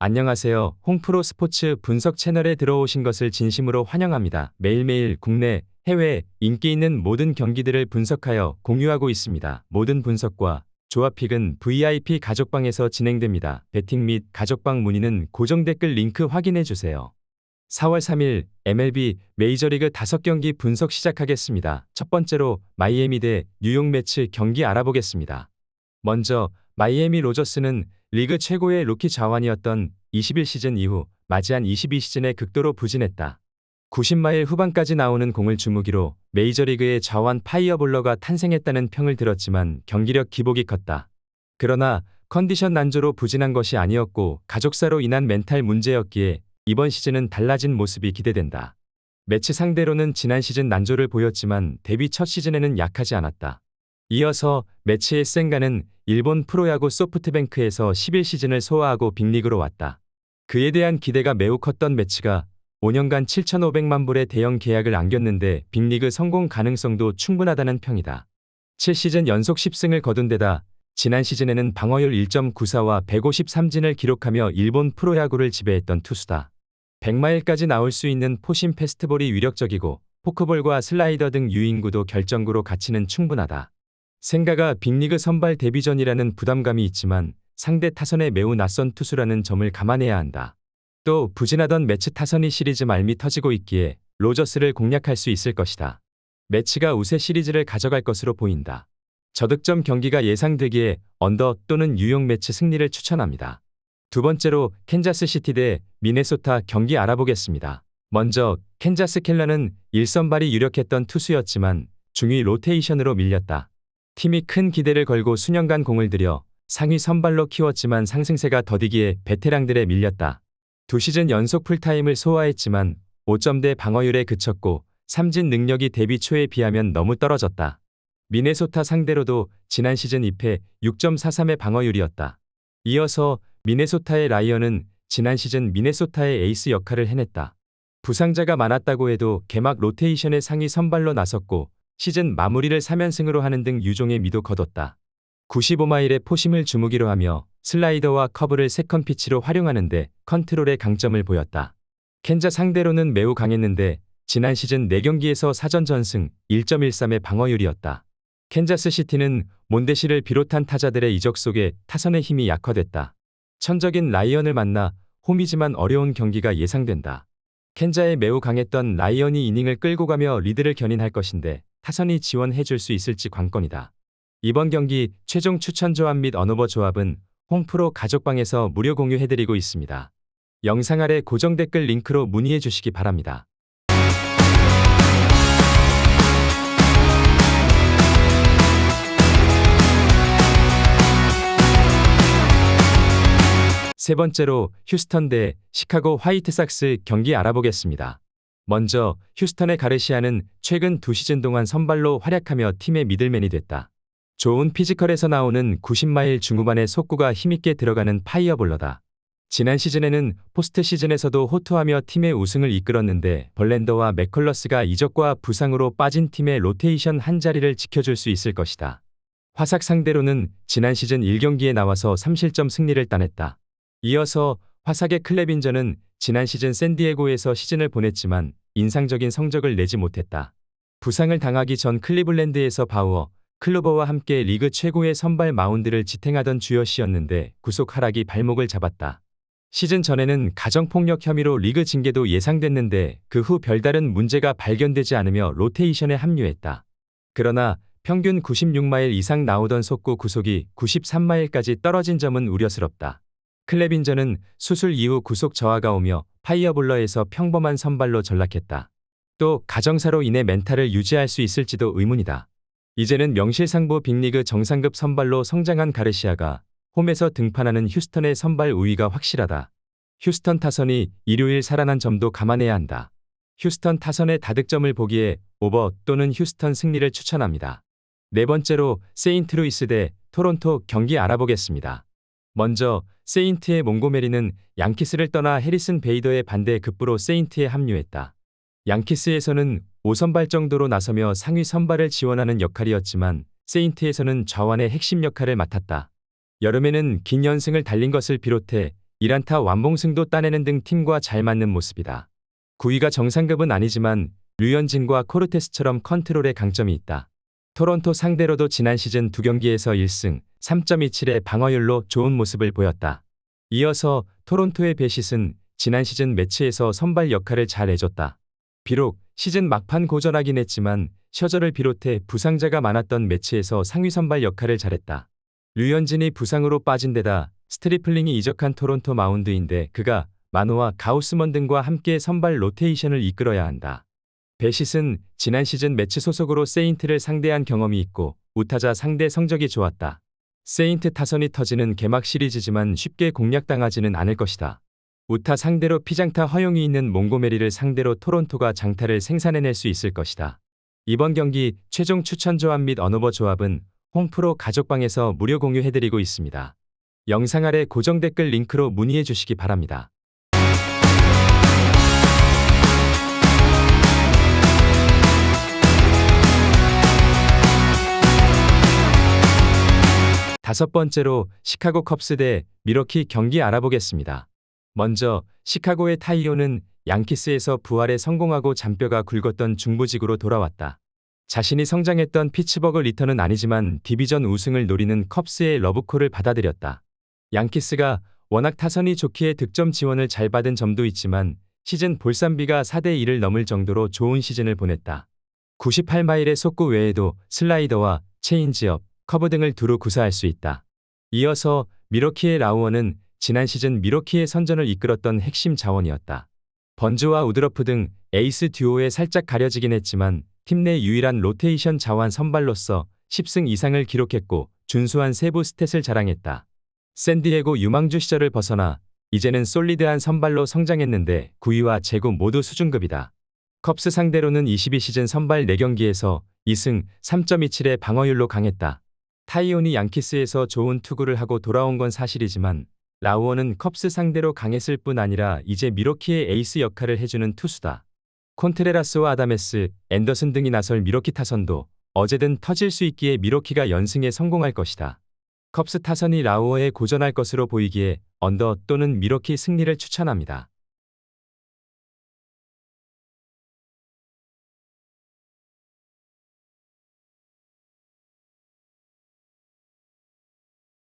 안녕하세요. 홍프로 스포츠 분석 채널에 들어오신 것을 진심으로 환영합니다. 매일매일 국내, 해외 인기 있는 모든 경기들을 분석하여 공유하고 있습니다. 모든 분석과 조합픽은 VIP 가족방에서 진행됩니다. 배팅 및 가족방 문의는 고정 댓글 링크 확인해 주세요. 4월 3일 MLB 메이저리그 5경기 분석 시작하겠습니다. 첫 번째로 마이애미 대 뉴욕 매치 경기 알아보겠습니다. 먼저 마이애미 로저스는 리그 최고의 루키 자완이었던 21시즌 이후 맞이한 22시즌에 극도로 부진했다. 90마일 후반까지 나오는 공을 주무기로 메이저리그의 자완 파이어볼러가 탄생했다는 평을 들었지만 경기력 기복이 컸다. 그러나 컨디션 난조로 부진한 것이 아니었고 가족사로 인한 멘탈 문제였기에 이번 시즌은 달라진 모습이 기대된다. 매치 상대로는 지난 시즌 난조를 보였지만 데뷔 첫 시즌에는 약하지 않았다. 이어서 매치의 센가는 일본 프로야구 소프트뱅크에서 11시즌을 소화하고 빅리그로 왔다. 그에 대한 기대가 매우 컸던 매치가 5년간 7,500만 불의 대형 계약을 안겼는데 빅리그 성공 가능성도 충분하다는 평이다. 7시즌 연속 10승을 거둔 데다 지난 시즌에는 방어율 1.94와 153진을 기록하며 일본 프로야구를 지배했던 투수다. 100마일까지 나올 수 있는 포심 패스트볼이 위력적이고 포크볼과 슬라이더 등 유인구도 결정구로 가치는 충분하다. 생가가 빅리그 선발 데뷔전이라는 부담감이 있지만 상대 타선에 매우 낯선 투수라는 점을 감안해야 한다. 또 부진하던 매치 타선이 시리즈 말미 터지고 있기에 로저스를 공략할 수 있을 것이다. 매치가 우세 시리즈를 가져갈 것으로 보인다. 저득점 경기가 예상되기에 언더 또는 뉴욕 매치 승리를 추천합니다. 두 번째로 캔자스시티 대 미네소타 경기 알아보겠습니다. 먼저 캔자스 켈러는 1선발이 유력했던 투수였지만 중위 로테이션으로 밀렸다. 팀이 큰 기대를 걸고 수년간 공을 들여 상위 선발로 키웠지만 상승세가 더디기에 베테랑들에 밀렸다. 2시즌 연속 풀타임을 소화했지만 5점대 방어율에 그쳤고 삼진 능력이 데뷔 초에 비하면 너무 떨어졌다. 미네소타 상대로도 지난 시즌 2패 6.43의 방어율이었다. 이어서 미네소타의 라이언은 지난 시즌 미네소타의 에이스 역할을 해냈다. 부상자가 많았다고 해도 개막 로테이션의 상위 선발로 나섰고 시즌 마무리를 3연승으로 하는 등 유종의 미도 거뒀다. 95마일의 포심을 주무기로 하며 슬라이더와 커브를 세컨 피치로 활용하는데 컨트롤의 강점을 보였다. 캔자 상대로는 매우 강했는데 지난 시즌 4경기에서 4전 전승 1.13의 방어율이었다. 캔자스 시티는 몬데시를 비롯한 타자들의 이적 속에 타선의 힘이 약화됐다. 천적인 라이언을 만나 홈이지만 어려운 경기가 예상된다. 캔자에 매우 강했던 라이언이 이닝을 끌고 가며 리드를 견인할 것인데 타선이 지원해줄 수 있을지 관건이다. 이번 경기 최종 추천 조합 및 언오버 조합은 홍프로 가족방에서 무료 공유해드리고 있습니다. 영상 아래 고정 댓글 링크로 문의해 주시기 바랍니다. 세 번째로 휴스턴 대 시카고 화이트삭스 경기 알아보겠습니다. 먼저 휴스턴의 가르시아는 최근 2시즌 동안 선발로 활약하며 팀의 미들맨이 됐다. 좋은 피지컬에서 나오는 90마일 중후반의 속구가 힘있게 들어가는 파이어볼러다. 지난 시즌에는 포스트 시즌에서도 호투하며 팀의 우승을 이끌었는데 벌랜더와 맥컬러스가 이적과 부상으로 빠진 팀의 로테이션 한 자리를 지켜줄 수 있을 것이다. 화삭 상대로는 지난 시즌 1경기에 나와서 3실점 승리를 따냈다. 이어서 화삭의 클레빈저는 지난 시즌 샌디에고에서 시즌을 보냈지만 인상적인 성적을 내지 못했다. 부상을 당하기 전 클리블랜드에서 바우어, 클로버와 함께 리그 최고의 선발 마운드를 지탱하던 주여시였는데 구속 하락이 발목을 잡았다. 시즌 전에는 가정폭력 혐의로 리그 징계도 예상됐는데 그 후 별다른 문제가 발견되지 않으며 로테이션에 합류했다. 그러나 평균 96마일 이상 나오던 속구 구속이 93마일까지 떨어진 점은 우려스럽다. 클레빈저는 수술 이후 구속 저하가 오며 파이어볼러에서 평범한 선발로 전락했다. 또 가정사로 인해 멘탈을 유지할 수 있을지도 의문이다. 이제는 명실상부 빅리그 정상급 선발로 성장한 가르시아가 홈에서 등판하는 휴스턴의 선발 우위가 확실하다. 휴스턴 타선이 일요일 살아난 점도 감안해야 한다. 휴스턴 타선의 다득점을 보기에 오버 또는 휴스턴 승리를 추천합니다. 네 번째로 세인트루이스 대 토론토 경기 알아보겠습니다. 먼저 세인트의 몽고메리는 양키스를 떠나 해리슨 베이더의 반대 급부로 세인트에 합류했다. 양키스에서는 5선발 정도로 나서며 상위 선발을 지원하는 역할이었지만 세인트에서는 좌완의 핵심 역할을 맡았다. 여름에는 긴 연승을 달린 것을 비롯해 1안타 완봉승도 따내는 등 팀과 잘 맞는 모습이다. 9위가 정상급은 아니지만 류현진과 코르테스처럼 컨트롤에 강점이 있다. 토론토 상대로도 지난 시즌 2경기에서 1승 3.27의 방어율로 좋은 모습을 보였다. 이어서 토론토의 배싯은 지난 시즌 매치에서 선발 역할을 잘 해줬다. 비록 시즌 막판 고전하긴 했지만 셔저를 비롯해 부상자가 많았던 매치에서 상위 선발 역할을 잘했다. 류현진이 부상으로 빠진 데다 스트리플링이 이적한 토론토 마운드인데 그가 마노와 가우스먼 등과 함께 선발 로테이션을 이끌어야 한다. 배싯은 지난 시즌 매치 소속으로 세인트를 상대한 경험이 있고 우타자 상대 성적이 좋았다. 세인트 타선이 터지는 개막 시리즈지만 쉽게 공략당하지는 않을 것이다. 우타 상대로 피장타 허용이 있는 몽고메리를 상대로 토론토가 장타를 생산해낼 수 있을 것이다. 이번 경기 최종 추천 조합 및 언오버 조합은 홈프로 가족방에서 무료 공유해드리고 있습니다. 영상 아래 고정 댓글 링크로 문의해 주시기 바랍니다. 다섯 번째로 시카고 컵스 대 밀워키 경기 알아보겠습니다. 먼저 시카고의 타이오는 양키스에서 부활에 성공하고 잔뼈가 굵었던 중부직으로 돌아왔다. 자신이 성장했던 피츠버그 리턴은 아니지만 디비전 우승을 노리는 컵스의 러브콜을 받아들였다. 양키스가 워낙 타선이 좋기에 득점 지원을 잘 받은 점도 있지만 시즌 볼산비가 4대1을 넘을 정도로 좋은 시즌을 보냈다. 98마일의 속구 외에도 슬라이더와 체인지업, 커브 등을 두루 구사할 수 있다. 이어서 밀워키의 라우어는 지난 시즌 밀워키의 선전을 이끌었던 핵심 자원이었다. 번즈와 우드러프 등 에이스 듀오에 살짝 가려지긴 했지만 팀 내 유일한 로테이션 자원 선발로서 10승 이상을 기록했고 준수한 세부 스탯을 자랑했다. 샌디에고 유망주 시절을 벗어나 이제는 솔리드한 선발로 성장했는데 9위와 제구 모두 수준급이다. 컵스 상대로는 22시즌 선발 4경기에서 2승 3.27의 방어율로 강했다. 타이온이 양키스에서 좋은 투구를 하고 돌아온 건 사실이지만 라우어는 컵스 상대로 강했을 뿐 아니라 이제 밀워키의 에이스 역할을 해주는 투수다. 콘트레라스와 아다메스, 앤더슨 등이 나설 밀워키 타선도 어제든 터질 수 있기에 밀워키가 연승에 성공할 것이다. 컵스 타선이 라우어에 고전할 것으로 보이기에 언더 또는 밀워키 승리를 추천합니다.